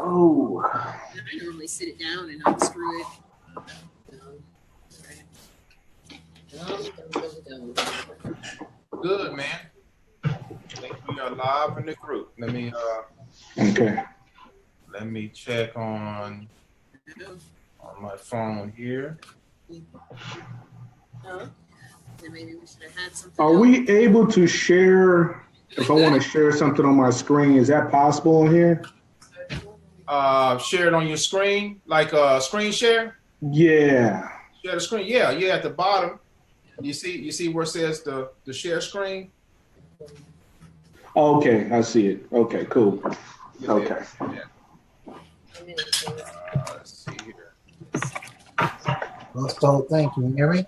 Oh. I normally sit it down and unscrew it. Good, man. I think we are live in the group. Let me Okay. Let me check on my phone here. Then maybe we should have had something. Are we able to share? If I want to share something on my screen, is that possible on here? Share it on your screen, like a screen share. Yeah. Share the screen. Yeah, at the bottom. You see where it says the share screen. Okay, I see it. Okay, cool. Okay. Yeah. Let's see here. That's the whole thing. Can you hear me?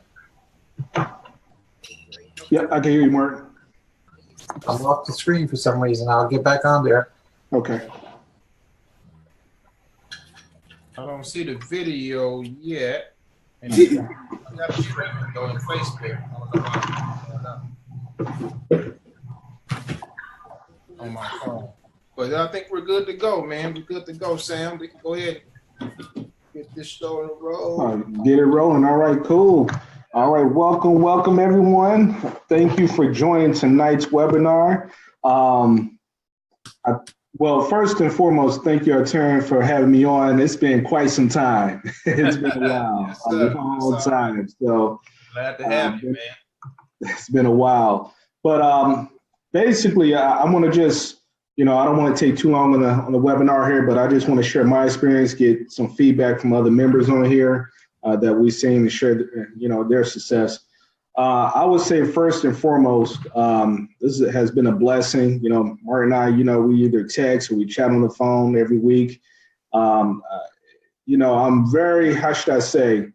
Yeah, I can hear you, Mark. I'm off the screen for some reason. I'll get back on there. Okay. I don't see the video yet. And I got a stream though in Facebook. On my phone. But I think we're good to go, man. We're good to go, Sam. We can go ahead and get this show on the road. All right, get it rolling. All right, cool. All right, welcome everyone. Thank you for joining tonight's webinar. Well, first and foremost, thank you, Attorney, for having me on. It's been quite some time. It's been a while, Yes, a long time. So glad to have you, man. It's been a while. But basically, I want to just, I don't want to take too long on the webinar here, but I just want to share my experience, get some feedback from other members on here that we've seen and share, their success. I would say first and foremost, this has been a blessing. Mark and I, we either text or we chat on the phone every week. I'm very, how should I say,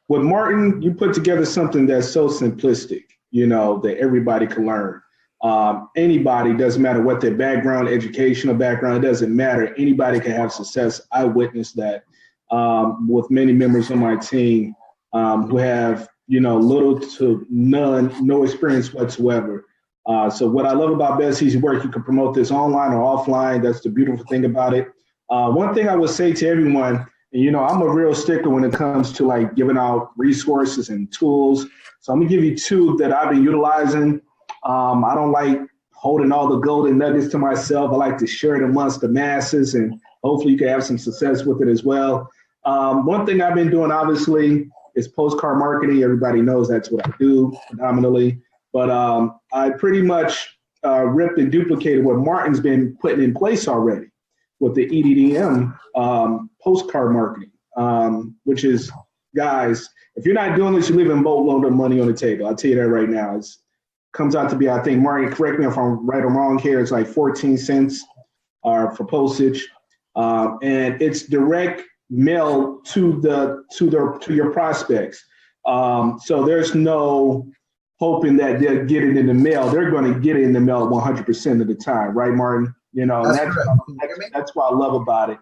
with Martin, you put together something that's so simplistic, that everybody can learn. Anybody, doesn't matter what their background, educational background, it doesn't matter. Anybody can have success. I witnessed that with many members on my team who have, little to no experience whatsoever. So what I love about Best Easy Work, you can promote this online or offline. That's the beautiful thing about it. One thing I would say to everyone, and I'm a real stickler when it comes to like giving out resources and tools. So I'm gonna give you two that I've been utilizing. I don't like holding all the golden nuggets to myself. I like to share it amongst the masses, and hopefully you can have some success with it as well. One thing I've been doing, obviously, is postcard marketing. Everybody knows that's what I do predominantly. But I pretty much ripped and duplicated what Martin's been putting in place already with the EDDM postcard marketing, which is, guys, if you're not doing this, you're leaving a boatload of money on the table. I'll tell you that right now. It comes out to be, I think, Martin, correct me if I'm right or wrong here, it's like 14 cents for postage. And it's direct mail to your prospects. So there's no hoping that they'll get it in the mail. They're going to get it in the mail 100% of the time, right, Martin? That's what I love about it.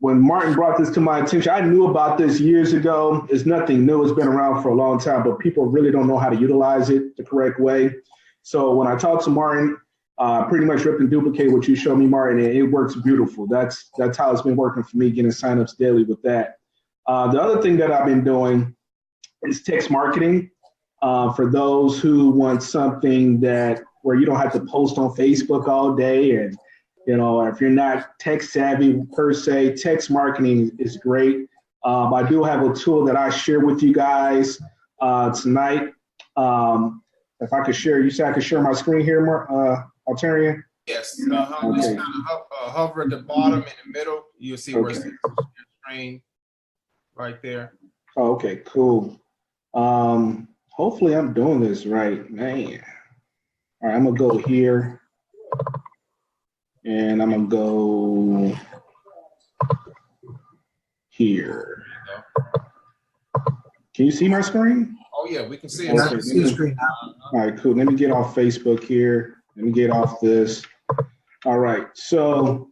When Martin brought this to my attention, I knew about this years ago. It's nothing new. It's been around for a long time, but people really don't know how to utilize it the correct way. So when I talked to Martin, pretty much rip and duplicate what you showed me, Martin, and it works beautiful. That's how it's been working for me, getting signups daily with that. The other thing that I've been doing is text marketing for those who want something where you don't have to post on Facebook all day, and if you're not tech savvy per se, text marketing is great. I do have a tool that I share with you guys tonight. If I could share, you said I could share my screen here, Altarian? Yes, just kind of hover at the bottom in the middle. You'll see where it says your screen right there. Oh, okay, cool. Hopefully I'm doing this right, man. All right, I'm gonna go here, and I'm gonna go here. Can you see my screen? Oh yeah, we can see it. Okay, See the screen now. All right, cool. Let me get off Facebook here. Let me get off this. All right, so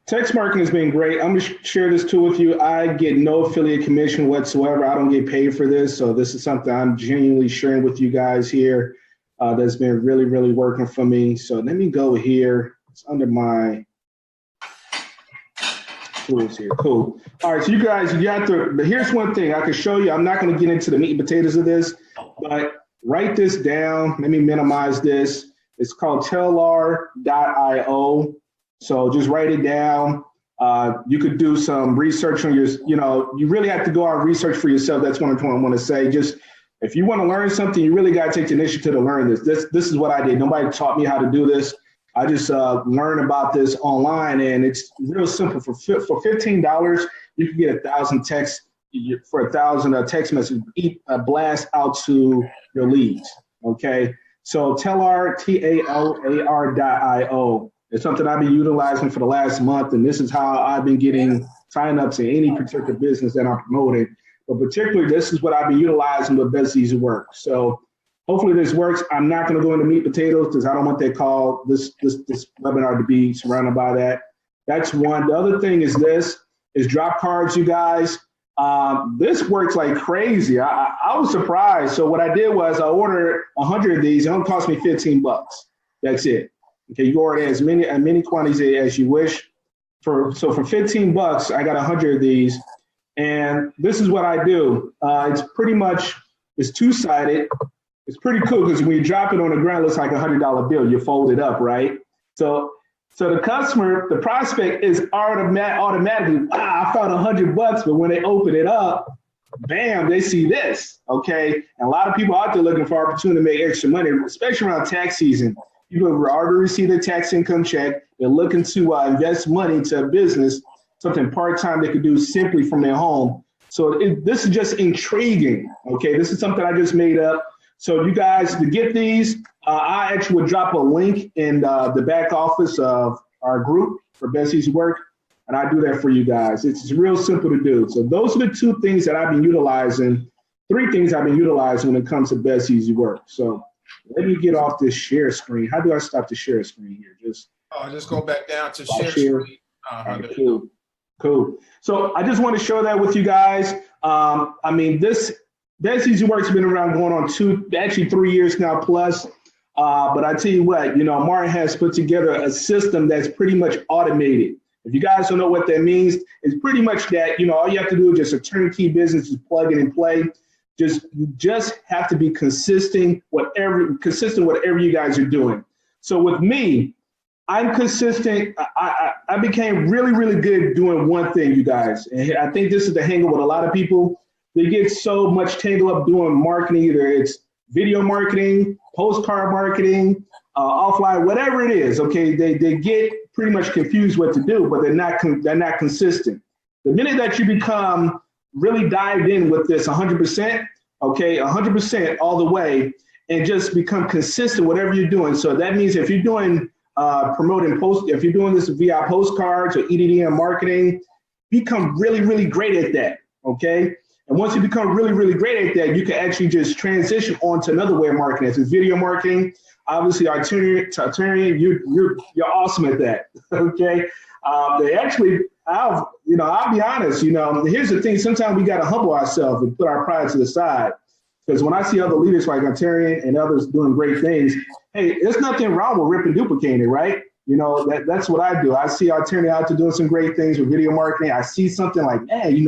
text marketing has been great. I'm gonna share this tool with you. I get no affiliate commission whatsoever. I don't get paid for this, so this is something I'm genuinely sharing with you guys here. that's been really, really working for me. So let me go here. It's under my tools here. Cool. All right, so you guys, you got to, but here's one thing I can show you. I'm not going to get into the meat and potatoes of this, but write this down. Let me minimize this. It's called Tellar.io. So just write it down. You could do some research on your, you really have to go out and research for yourself. That's one thing I want to say. Just if you want to learn something, you really got to take the initiative to learn this. This is what I did. Nobody taught me how to do this. I just learned about this online, and it's real simple. For $15, you can get 1,000 texts for 1,000 text messages, blast out to your leads. Okay, so Tellar, Tallar.io. It's something I've been utilizing for the last month, and this is how I've been getting signups in any particular business that I'm promoting. But particularly, this is what I've been utilizing with Best Easy Work. So hopefully this works. I'm not going to go into meat and potatoes because I don't want that call, this webinar to be surrounded by that. That's one. The other thing is drop cards, you guys. This works like crazy. I was surprised. So what I did was I ordered 100 of these. It only cost me $15. That's it. Okay, you order as many quantities as you wish. So for $15, I got 100 of these. And this is what I do. It's two-sided. It's pretty cool because when you drop it on the ground, it looks like a $100 bill. You fold it up, right? So the customer, the prospect is automatically, I found $100, but when they open it up, bam, they see this, okay? And a lot of people out there looking for opportunity to make extra money, especially around tax season. People have already received their tax income check. They're looking to invest money to a business, something part-time they could do simply from their home. So this is just intriguing, okay? This is something I just made up. So you guys, to get these, I actually would drop a link in the back office of our group for Best Easy Work, and I do that for you guys. It's real simple to do. So those are the two things that I've been utilizing, three things I've been utilizing when it comes to Best Easy Work. So let me get off this share screen. How do I stop the share screen here? Just go back down to share screen. Right, cool. So I just want to share that with you guys. This Best Easy Work's been around going on 3 years now plus. But I tell you what, Martin has put together a system that's pretty much automated. If you guys don't know what that means, it's pretty much that, all you have to do is just a turnkey business, just plug it and play. You just have to be consistent, whatever you guys are doing. So with me, I'm consistent. I became really, really good at doing one thing, you guys. And I think this is the hang up with a lot of people. They get so much tangled up doing marketing, either it's video marketing, postcard marketing, offline, whatever it is. Okay, they get pretty much confused what to do, but they're not consistent. The minute that you become really dived in with this 100%, okay, 100% all the way, and just become consistent whatever you're doing. So that means if you're doing if you're doing this via postcards or EDM marketing, become really, really great at that. Okay. And once you become really, really great at that, you can actually just transition on to another way of marketing. It's video marketing. Obviously, Arterian, you're awesome at that. Okay. They actually, I'll be honest, here's the thing. Sometimes we got to humble ourselves and put our pride to the side. Because when I see other leaders like Arterian and others doing great things, hey, there's nothing wrong with ripping duplicating, right? That's what I do. I see Arterian out there doing some great things with video marketing. I see something like, hey,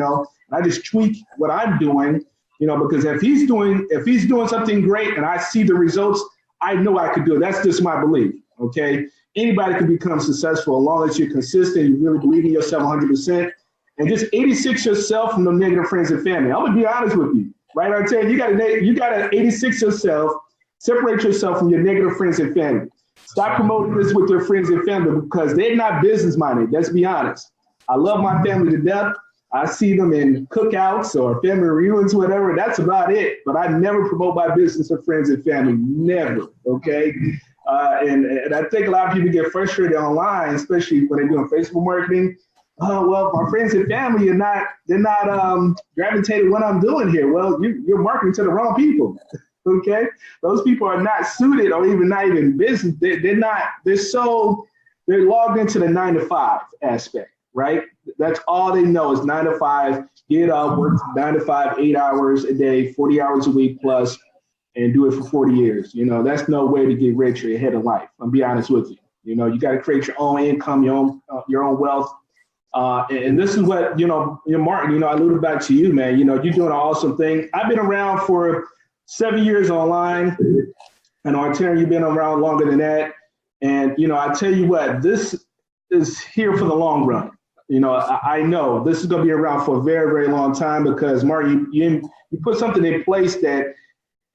I just tweak what I'm doing, because if he's doing something great and I see the results, I know I could do it. That's just my belief. Okay. Anybody can become successful as long as you're consistent, you really believe in yourself 100%, and just 86 yourself from the negative friends and family. I'm gonna be honest with you, right? I tell you, you gotta 86 yourself, separate yourself from your negative friends and family. Stop promoting this with your friends and family because they're not business minded. Let's be honest. I love my family to death. I see them in cookouts or family reunions, whatever. That's about it. But I never promote my business to friends and family. Never. Okay. And I think a lot of people get frustrated online, especially when they're doing Facebook marketing. Oh, well, my friends and family they're not gravitating what I'm doing here. Well, you're marketing to the wrong people. Okay. Those people are not suited or not even business. They're logged into the 9-to-5 aspect. Right? That's all they know is 9 to 5, get up, work 9 to 5, 8 hours a day, 40 hours a week plus. and do it for 40 years. You know, that's no way to get rich or ahead of life. I'll be honest with you. You know, you got to create your own income, your own wealth. And this is what, Martin, I alluded back to you, man. You know, you're doing an awesome thing. I've been around for 7 years online. And Terry, you've been around longer than that. And, I tell you what, this is here for the long run. You know, I know this is going to be around for a very, very long time because, Martin, you put something in place that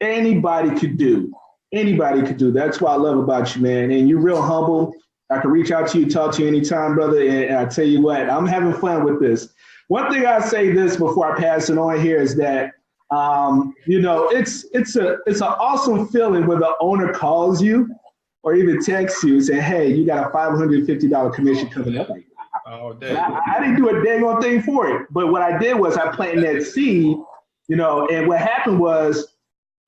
anybody could do. Anybody could do. That's what I love about you, man. And you're real humble. I can reach out to you, talk to you anytime, brother. And I tell you what, I'm having fun with this. One thing I say this before I pass it on here is that, it's an awesome feeling when the owner calls you or even texts you and say, hey, you got a $550 commission coming up. Oh, I didn't do a dang on thing for it. But what I did was I planted that seed, and what happened was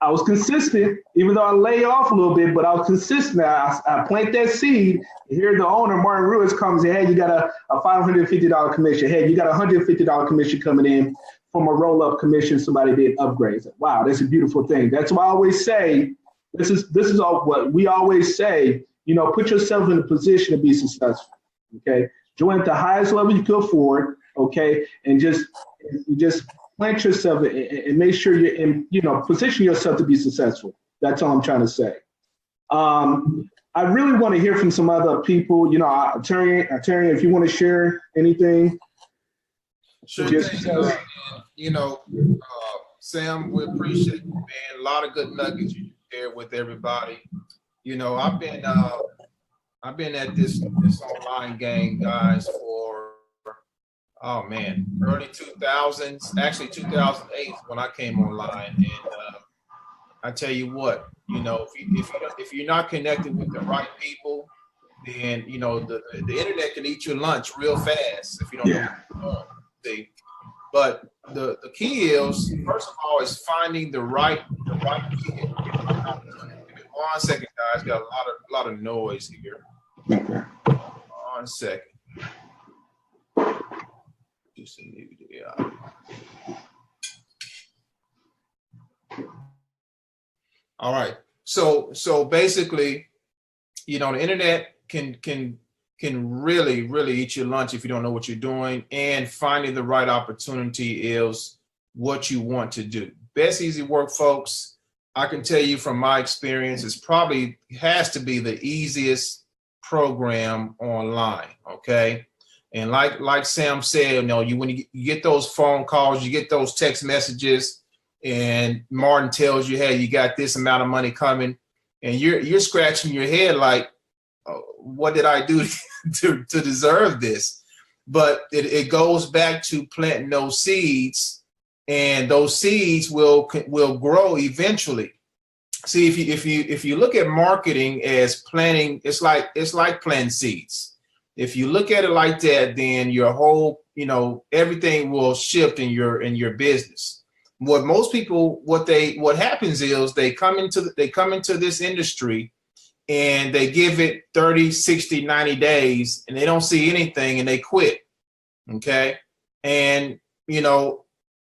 I was consistent, even though I lay off a little bit, but I was consistent. I plant that seed. Here the owner, Martin Ruiz, comes and, hey, you got a $550 commission. Hey, you got a $150 commission coming in from a roll-up commission somebody did upgrades. Wow, that's a beautiful thing. That's why I always say, this is all what we always say, put yourself in a position to be successful, okay? Join at the highest level you could afford, okay? And just plant yourself and make sure you're in, position yourself to be successful. That's all I'm trying to say. I really want to hear from some other people. Attorney, if you want to share anything. Sure. Sam, we appreciate you, man. A lot of good nuggets you share with everybody. I've been at this online game, guys, for early 2000s, actually 2008 when I came online. And I tell you what, if you're not connected with the right people, then the internet can eat your lunch real fast if you don't know what you're doing. See? But the key is, first of all, is finding the right kid. Give me 1 second, guys. Got a lot of noise here. Okay. 1 second. Do some media. All right. So basically, the internet can really eat your lunch if you don't know what you're doing, and finding the right opportunity is what you want to do. Best Easy Work, folks, I can tell you from my experience, it's probably has to be the easiest program online, okay? And like Sam said, when you get those phone calls, you get those text messages, and Martin tells you, hey, you got this amount of money coming, and you're scratching your head like, what did I do to deserve this? But it goes back to planting those seeds, and those seeds will grow eventually. See, if you look at marketing as planting, it's like planting seeds. If you look at it like that, then your whole, everything will shift in your business. What most people, what happens is they come into this industry, and they give it 30, 60, 90 days, and they don't see anything, and they quit, okay? And,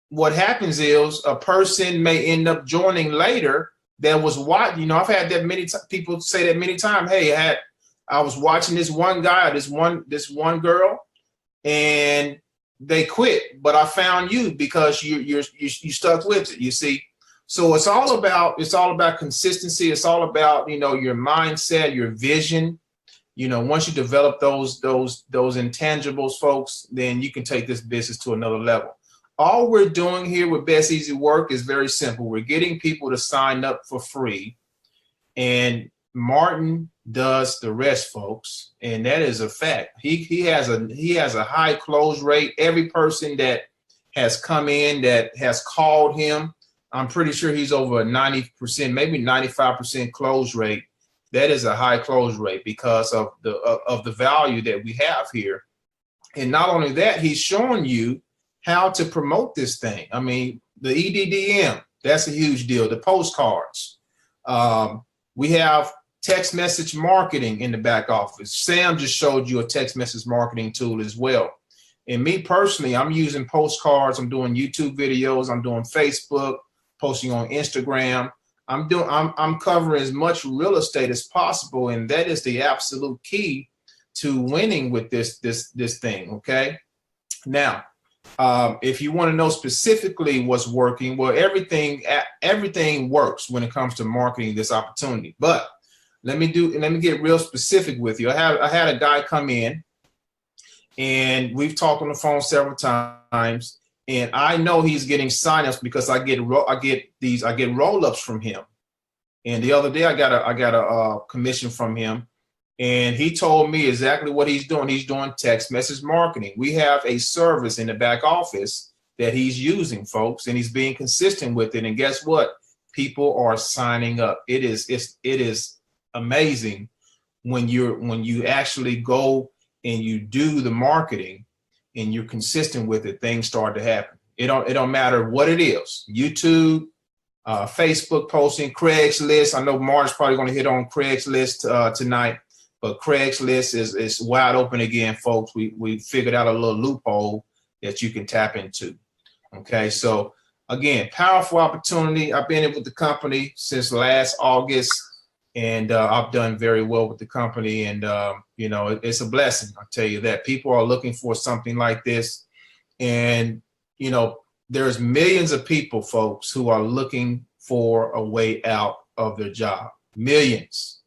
what happens is a person may end up joining later that was watching. I've had that people say that many times, hey, I was watching this one guy, this one girl, and they quit, but I found you because you stuck with it, you see? So it's all about consistency. It's all about, your mindset, your vision. Once you develop those intangibles, folks, then you can take this business to another level. All we're doing here with Best Easy Work is very simple. We're getting people to sign up for free, and Martin does the rest, folks. And that is a fact. He has a high close rate. Every person that has come in that has called him, I'm pretty sure he's over a 90%, maybe 95% close rate. That is a high close rate because of the value that we have here. And not only that, he's showing you how to promote this thing. I mean, the EDDM, that's a huge deal. The postcards. We have text message marketing in the back office. Sam just showed you a text message marketing tool as well. And me personally, I'm using postcards. I'm doing YouTube videos. I'm doing Facebook, posting on Instagram. I'm covering as much real estate as possible, and that is the absolute key to winning with this thing. Okay. Now, if you want to know specifically what's working, well, everything works when it comes to marketing this opportunity. But let me get real specific with you. I had a guy come in, and we've talked on the phone several times, and I know he's getting signups because I get roll-ups from him. And the other day I got a commission from him, and he told me exactly what he's doing. He's doing text message marketing. We have a service in the back office that he's using, folks, and he's being consistent with it. And guess what? People are signing up. It is amazing when you actually go and you do the marketing and you're consistent with it, things start to happen. It don't matter what it is. YouTube, Facebook posting, Craigslist. I know Mark's probably going to hit on Craigslist tonight, but Craigslist is wide open again, folks. We figured out a little loophole that you can tap into. Okay, so again, powerful opportunity. I've been with the company since last August, and I've done very well with the company. And it's a blessing. I'll tell you that. People are looking for something like this, and there's millions of people, folks, who are looking for a way out of their job. Millions.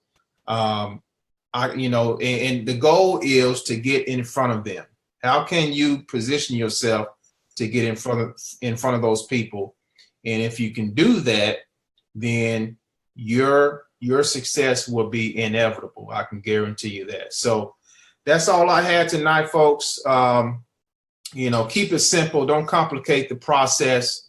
And the goal is to get in front of them. How can you position yourself to get in front of those people? And if you can do that, then your success will be inevitable. I can guarantee you that. So that's all I had tonight, folks. Keep it simple. Don't complicate the process.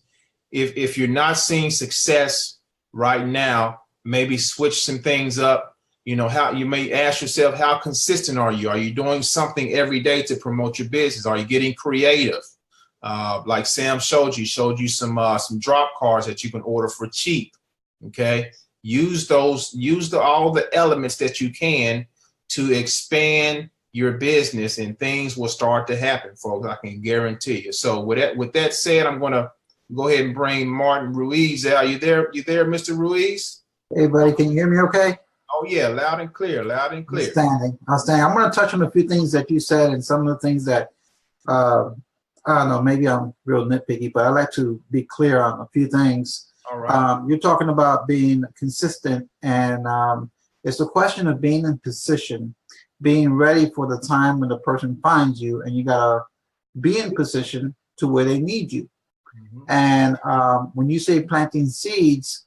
If you're not seeing success right now, maybe switch some things up. How you may ask yourself, how consistent are you? Are you doing something every day to promote your business? Are you getting creative? Like Sam showed you some drop cards that you can order for cheap. Okay. Use all the elements that you can to expand your business, and things will start to happen, folks. I can guarantee you. So with that said, I'm going to go ahead and bring Martin Ruiz out. You there, Mr. Ruiz? Hey, buddy, can you hear me okay? Oh, yeah, loud and clear. Outstanding. I'm going to touch on a few things that you said and some of the things that, I don't know, maybe I'm real nitpicky, but I like to be clear on a few things. All right. You're talking about being consistent, and it's a question of being in position, being ready for the time when the person finds you, and you got to be in position to where they need you. Mm-hmm. And when you say planting seeds,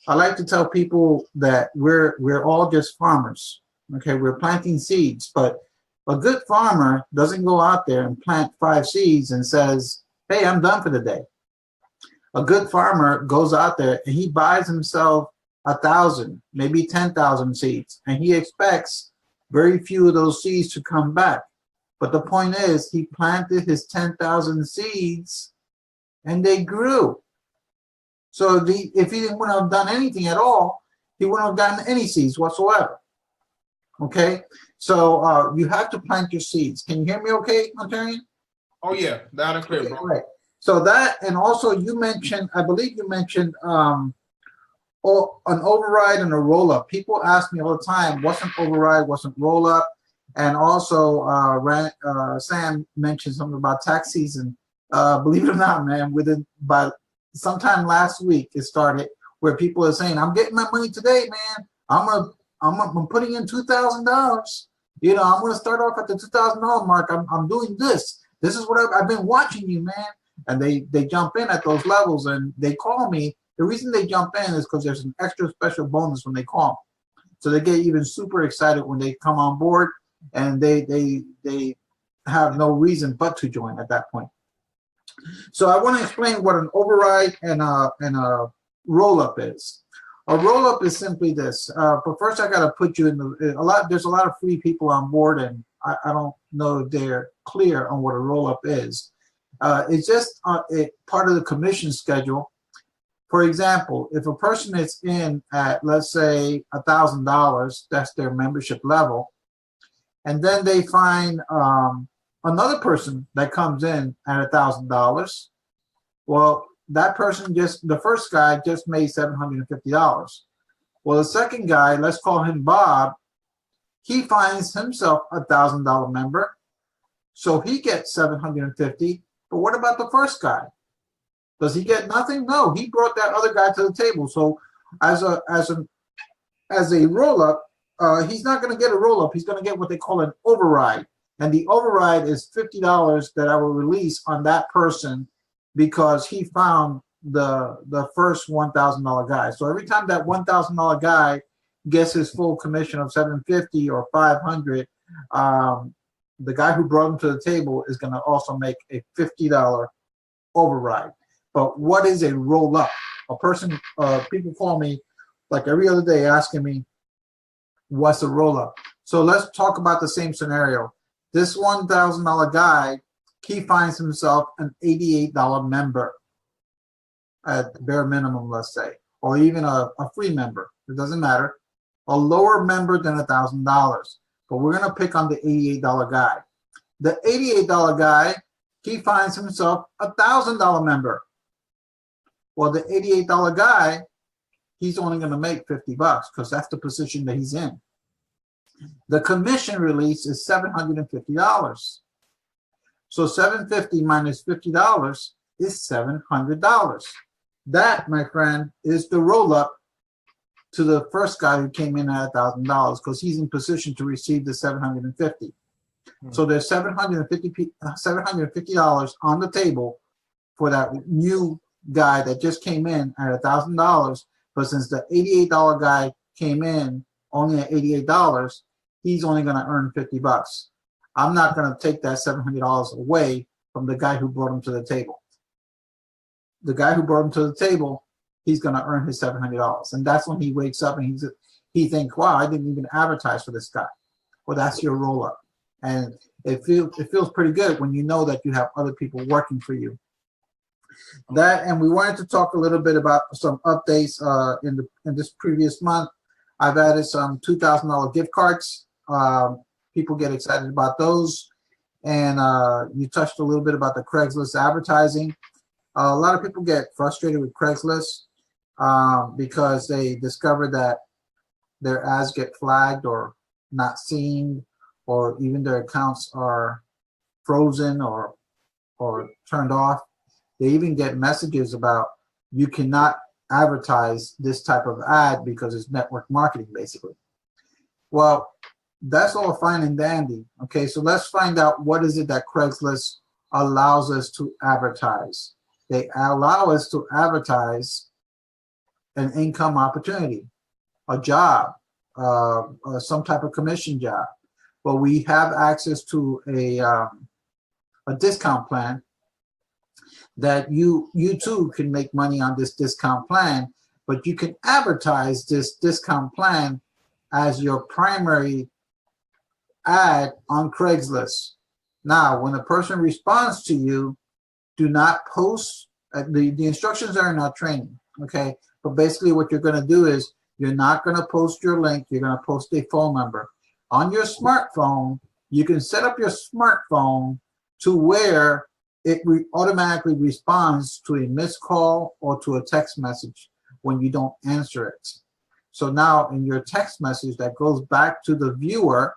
I like to tell people that we're all just farmers. Okay, we're planting seeds, but a good farmer doesn't go out there and plant 5 seeds and says, "Hey, I'm done for the day." A good farmer goes out there and he buys himself 1,000, maybe 10,000 seeds, and he expects very few of those seeds to come back. But the point is, he planted his 10,000 seeds and they grew. So if he wouldn't have done anything at all, he wouldn't have gotten any seeds whatsoever. Okay? So you have to plant your seeds. Can you hear me okay, Ontarian? Oh, yeah. Loud and clear, bro. Right. So that, and also I believe you mentioned an override and a roll-up. People ask me all the time, what's an override, what's a roll-up? And also Sam mentioned something about tax season. Believe it or not, man, by sometime last week it started where people are saying, I'm getting my money today, man. I'm putting in $2,000. I'm going to start off at the $2,000 mark. I'm doing this. This is what I've been watching you, man. And they jump in at those levels and they call me. The reason they jump in is because there's an extra special bonus when they call. So they get even super excited when they come on board, and they have no reason but to join at that point. So I want to explain what an override and a roll-up is. A roll-up is simply this. But first, I got to put you in there's a lot of free people on board, and I don't know if they're clear on what a roll-up is. It's just part of the commission schedule. For example, if a person is in at, let's say, $1,000, that's their membership level, and then they find another person that comes in at $1,000, well, that person the first guy just made $750. Well, the second guy, let's call him Bob, he finds himself a $1,000 member. So he gets $750. But what about the first guy? Does he get nothing? No, he brought that other guy to the table. So as a roll-up, he's not going to get a roll-up. He's going to get what they call an override. And the override is $50 that I will release on that person because he found the first $1,000 guy. So every time that $1,000 guy gets his full commission of $750 or $500, the guy who brought him to the table is going to also make a $50 override. But what is a roll-up? A person, people call me like every other day asking me, what's a roll-up? So let's talk about the same scenario. This $1,000 guy, he finds himself an $88 member at the bare minimum, let's say, or even a free member. It doesn't matter. A lower member than $1,000. But we're going to pick on the $88 guy. The $88 guy, he finds himself a $1,000 member. Well, the $88 guy, he's only going to make $50 because that's the position that he's in. The commission release is $750. So $750 minus $50 is $700. That, my friend, is the roll-up to the first guy who came in at $1,000 because he's in position to receive the $750. So there's $750 on the table for that new guy that just came in at $1,000. But since the $88 guy came in only at $88, he's only going to earn $50. I'm not going to take that $700 away from the guy who brought him to the table. The guy who brought him to the table, he's going to earn his $700. And that's when he wakes up and he thinks, wow, I didn't even advertise for this guy. Well, that's your roll-up. And it feels pretty good when you know that you have other people working for you. That, and we wanted to talk a little bit about some updates in this previous month. I've added some $2,000 gift cards. People get excited about those. And you touched a little bit about the Craigslist advertising. A lot of people get frustrated with Craigslist because they discover that their ads get flagged or not seen, or even their accounts are frozen or turned off. They even get messages about you cannot advertise this type of ad because it's network marketing, basically. Well, that's all fine and dandy. Okay, so let's find out what is it that Craigslist allows us to advertise. They allow us to advertise an income opportunity, a job, some type of commission job. But we have access to a discount plan that you too can make money on this discount plan, but you can advertise this discount plan as your primary ad on Craigslist. Now, when a person responds to you, do not post, the instructions are in our training, okay? But basically what you're gonna do is you're not gonna post your link, you're gonna post a phone number. On your smartphone, you can set up your smartphone to where it automatically responds to a missed call or to a text message when you don't answer it. So now in your text message that goes back to the viewer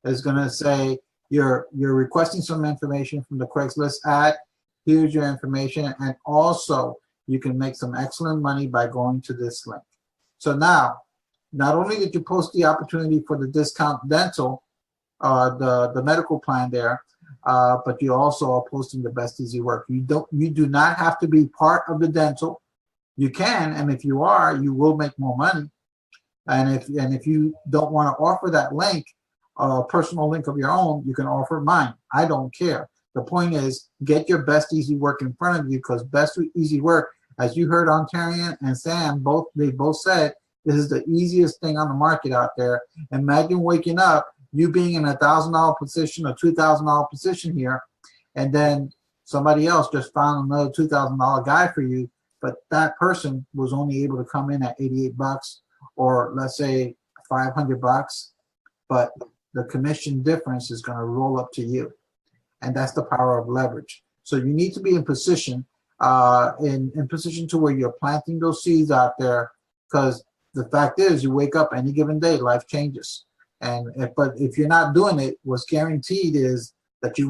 is going to say, you're requesting some information from the Craigslist ad. Here's your information. And also you can make some excellent money by going to this link. So now, not only did you post the opportunity for the discount dental, the medical plan there, but you also are posting the best easy work. You do not have to be part of the dental. You can, and if you are, you will make more money. And if you don't want to offer that link, a personal link of your own, you can offer mine. I don't care. The point is, get your best easy work in front of you, because best easy work, as you heard Ontarian and Sam, they both said, this is the easiest thing on the market out there. Imagine waking up, you being in a $1,000 position, a $2,000 position here, and then somebody else just found another $2,000 guy for you, but that person was only able to come in at $88 or let's say $500, but the commission difference is going to roll up to you. And that's the power of leverage. So you need to be in position. in position to where you're planting those seeds out there, because the fact is, you wake up any given day, life changes. But if you're not doing it, what's guaranteed is that you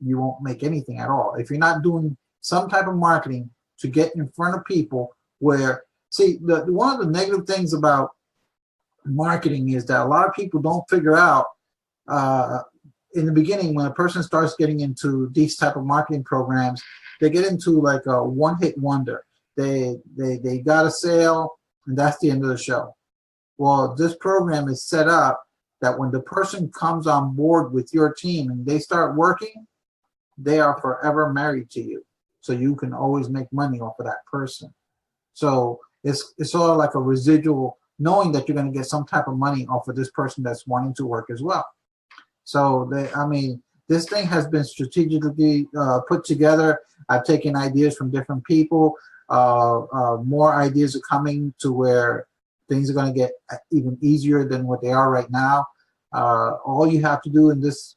won't make anything at all. If you're not doing some type of marketing to get in front of people, where one of the negative things about marketing is that a lot of people don't figure out in the beginning, when a person starts getting into these type of marketing programs, they get into like a one-hit wonder. They got a sale, and that's the end of the show. Well, this program is set up that when the person comes on board with your team and they start working, they are forever married to you. So you can always make money off of that person. So it's sort of like a residual, knowing that you're going to get some type of money off of this person that's wanting to work as well. So this thing has been strategically put together. I've taken ideas from different people. More ideas are coming to where things are going to get even easier than what they are right now. All you have to do in this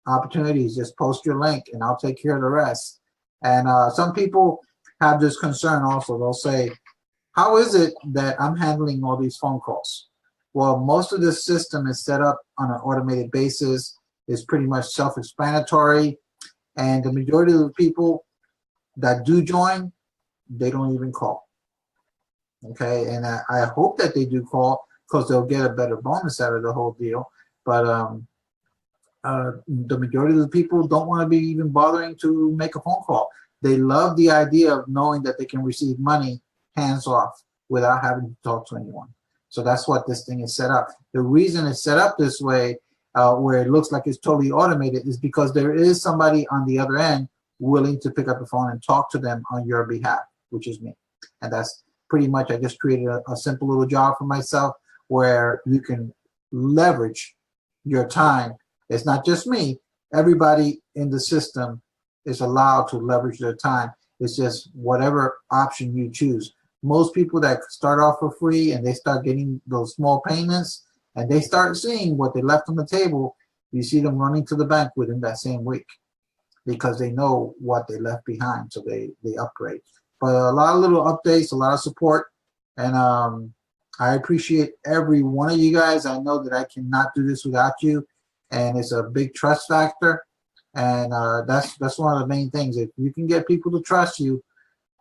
opportunity is just post your link, and I'll take care of the rest. And some people have this concern also. They'll say, how is it that I'm handling all these phone calls? Well, most of this system is set up on an automated basis. It's pretty much self-explanatory. And the majority of the people that do join, they don't even call. Okay, and I hope that they do call, because they'll get a better bonus out of the whole deal. But the majority of the people don't want to be even bothering to make a phone call. They love the idea of knowing that they can receive money hands off without having to talk to anyone. So that's what this thing is set up. The reason it's set up this way, where it looks like it's totally automated, is because there is somebody on the other end willing to pick up the phone and talk to them on your behalf, which is me. And that's pretty much, I just created a simple little job for myself where you can leverage your time. It's not just me. Everybody in the system is allowed to leverage their time. It's just whatever option you choose. Most people that start off for free and they start getting those small payments and they start seeing what they left on the table, you see them running to the bank within that same week because they know what they left behind, so they upgrade. But a lot of little updates, a lot of support, and I appreciate every one of you guys. I know that I cannot do this without you, and it's a big trust factor, and that's one of the main things. If you can get people to trust you,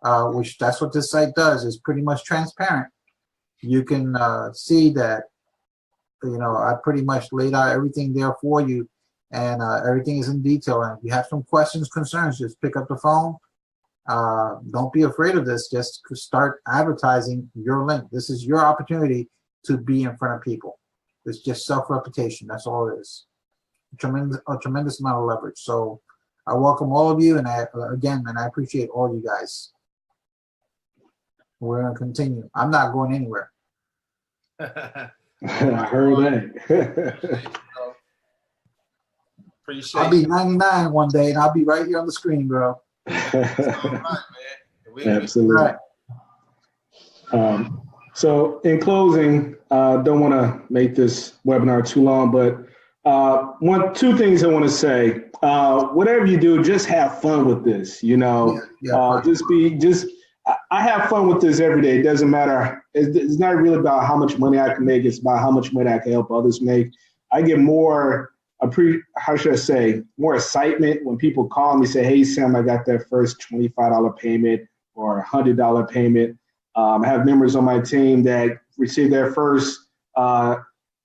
which that's what this site does, is pretty much transparent. You can see that, I pretty much laid out everything there for you, and everything is in detail. And if you have some questions, concerns, just pick up the phone. Don't be afraid of this. Just start advertising your link. This is your opportunity to be in front of people. It's just self-reputation. That's all it is. A tremendous amount of leverage. So I welcome all of you, and I appreciate all you guys. We're gonna continue. I'm not going anywhere. I heard that. Appreciate I'll be 99 one day, and I'll be right here on the screen, bro. Absolutely. Right. So in closing, don't want to make this webinar too long, but two things I want to say. Whatever you do, just have fun with this. I have fun with this every day. It doesn't matter. It's not really about how much money I can make. It's about how much money I can help others make. I get more more excitement when people call me and say, hey, Sam, I got that first $25 payment or $100 payment. I have members on my team that receive their first $100,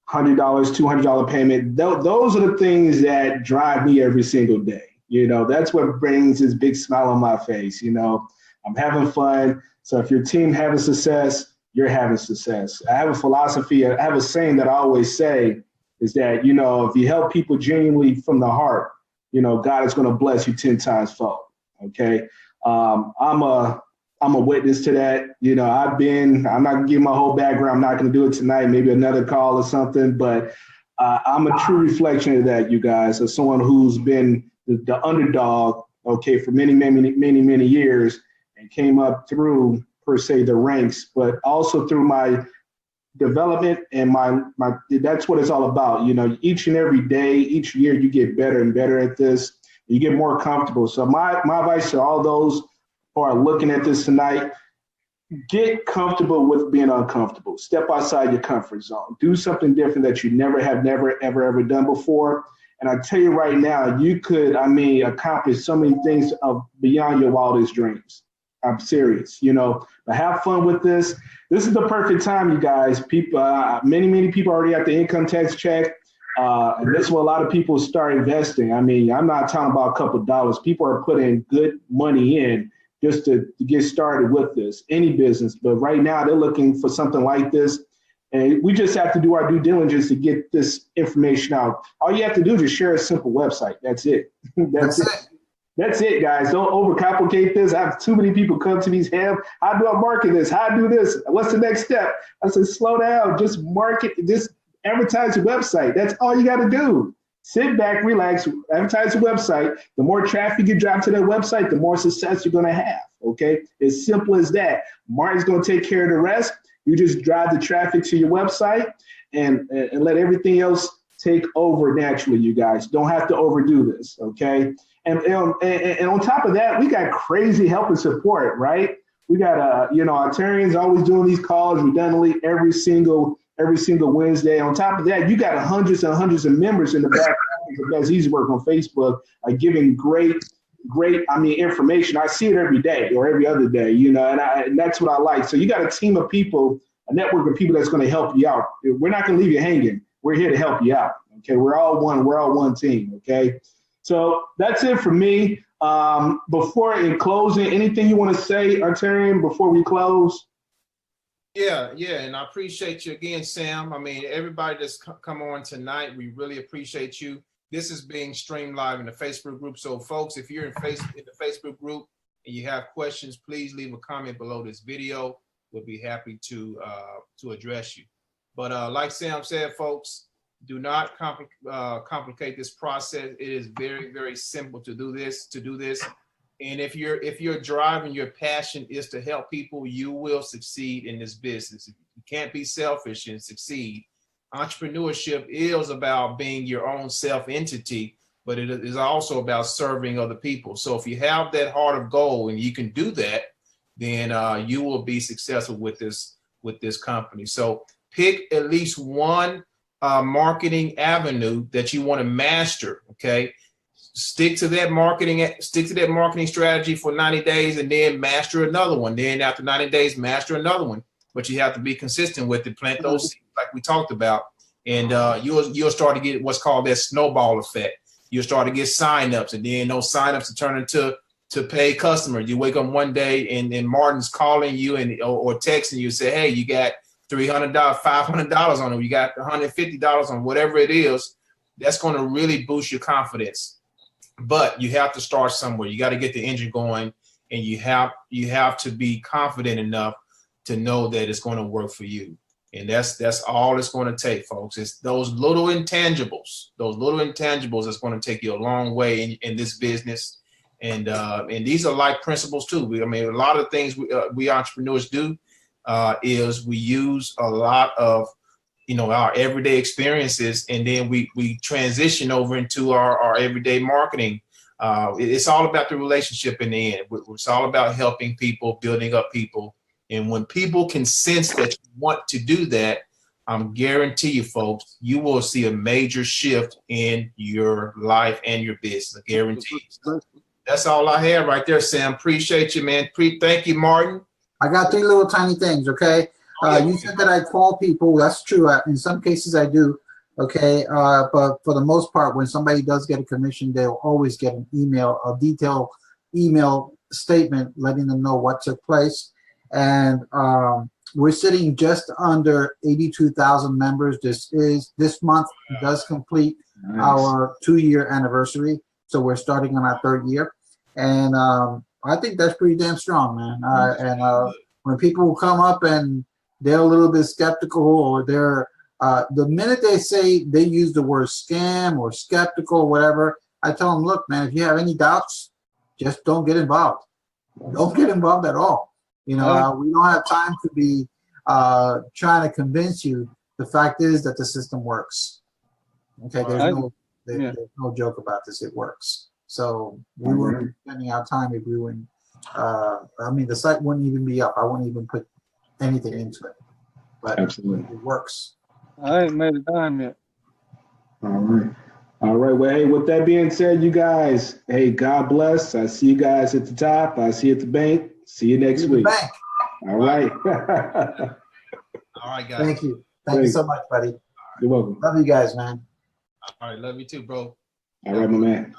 $200 payment. Those are the things that drive me every single day. That's what brings this big smile on my face. I'm having fun. So if your team having success, you're having success. I have a philosophy. I have a saying that I always say is that, if you help people genuinely from the heart, God is going to bless you 10 times fold. Okay. I'm a witness to that. I'm not going to give my whole background. I'm not going to do it tonight, maybe another call or something, but I'm a true reflection of that, you guys, as someone who's been the underdog, okay, for many, many, many, many years and came up through, per se, the ranks, but also through my development and my that's what it's all about. Each and every day, each year, you get better and better at this. You get more comfortable. So my advice to all those are looking at this tonight, get comfortable with being uncomfortable. Step outside your comfort zone. Do something different that you never, ever done before. And I tell you right now, you could, accomplish so many things beyond your wildest dreams. I'm serious, but have fun with this. This is the perfect time, you guys. People, many people already have the income tax check. And this is where a lot of people start investing. I'm not talking about a couple of dollars. People are putting good money in just to get started with this, any business. But right now they're looking for something like this. And we just have to do our due diligence to get this information out. All you have to do is just share a simple website. That's it. That's it. That's it, guys. Don't overcomplicate this. I have too many people come to these how do I market this? How do I do this? What's the next step? I said, slow down. Just market this, advertise your website. That's all you got to do. Sit back, relax, advertise your website. The more traffic you drive to that website, the more success you're going to have. Okay? As simple as that. Martin's going to take care of the rest. You just drive the traffic to your website and let everything else take over naturally, you guys. Don't have to overdo this, okay? And on top of that, we got crazy help and support, right? We got, Ontarians always doing these calls redundantly every single Wednesday. On top of that, you got hundreds and hundreds of members in the background. That's easy work on Facebook, giving great information. I see it every day or every other day, and that's what I like. So you got a team of people, a network of people that's going to help you out. We're not going to leave you hanging. We're here to help you out. Okay. We're all one team. Okay. So that's it for me. Before in closing, anything you want to say, Ontarian, before we close? Yeah, and I appreciate you again, Sam. Everybody that's come on tonight, we really appreciate you. This is being streamed live in the Facebook group. So folks, if you're in the Facebook group and you have questions, please leave a comment below this video. We'll be happy to address you. But like Sam said, folks, do not complicate this process. It is very, very simple to do this. And if your drive and your passion is to help people, you will succeed in this business. You can't be selfish and succeed. Entrepreneurship is about being your own self-entity, but it is also about serving other people. So if you have that heart of gold and you can do that, then you will be successful with this company. So pick at least one marketing avenue that you want to master. Okay. Stick to that marketing strategy for 90 days and then master another one. Then after 90 days, master another one. But you have to be consistent with it, plant those seeds like we talked about. And you'll start to get what's called that snowball effect. You'll start to get signups, and then those signups will turn into paid customers. You wake up one day and Martin's calling you or texting you, say, hey, you got $300, $500 on it. You got $150 on whatever it is. That's going to really boost your confidence. But you have to start somewhere. You got to get the engine going, and you have to be confident enough to know that it's going to work for you. And that's all it's going to take, folks. It's those little intangibles that's going to take you a long way in this business. And these are life principles too. A lot of things we entrepreneurs do is we use a lot of our everyday experiences, and then we transition over into our everyday marketing. It's all about the relationship in the end. It's all about helping people, building up people. And when people can sense that you want to do that, I'm guarantee you, folks, you will see a major shift in your life and your business. I guarantee you. That's all I have right there, Sam. Appreciate you, man. Thank you, Martin. I got 3 little tiny things, okay? You said that I call people. That's true. In some cases I do, okay? But for the most part, when somebody does get a commission, they'll always get an email, a detailed email statement letting them know what took place. And we're sitting just under 82,000 members. This month does complete our 2-year anniversary. So we're starting on our 3rd year. And I think that's pretty damn strong, man. When people come up and they're a little bit skeptical, or they're the minute they say they use the word scam or skeptical or whatever, I tell them, look, man, if you have any doubts, just don't get involved. Don't get involved at all. We don't have time to be trying to convince you. The fact is that the system works. Okay, there's no joke about this. It works. So we wouldn't be spending our time if we wouldn't I mean, the site wouldn't even be up. I wouldn't even put anything into it. But Absolutely. it works. I ain't made it down yet. All right. All right. Well, hey, with that being said, you guys, hey, God bless. I see you guys at the top. I see you at the bank. See you next week. Bank. All right. All right, guys. Thank you. Thank you so much, buddy. You're welcome. Love you guys, man. All right, love you too, bro. All right, my man.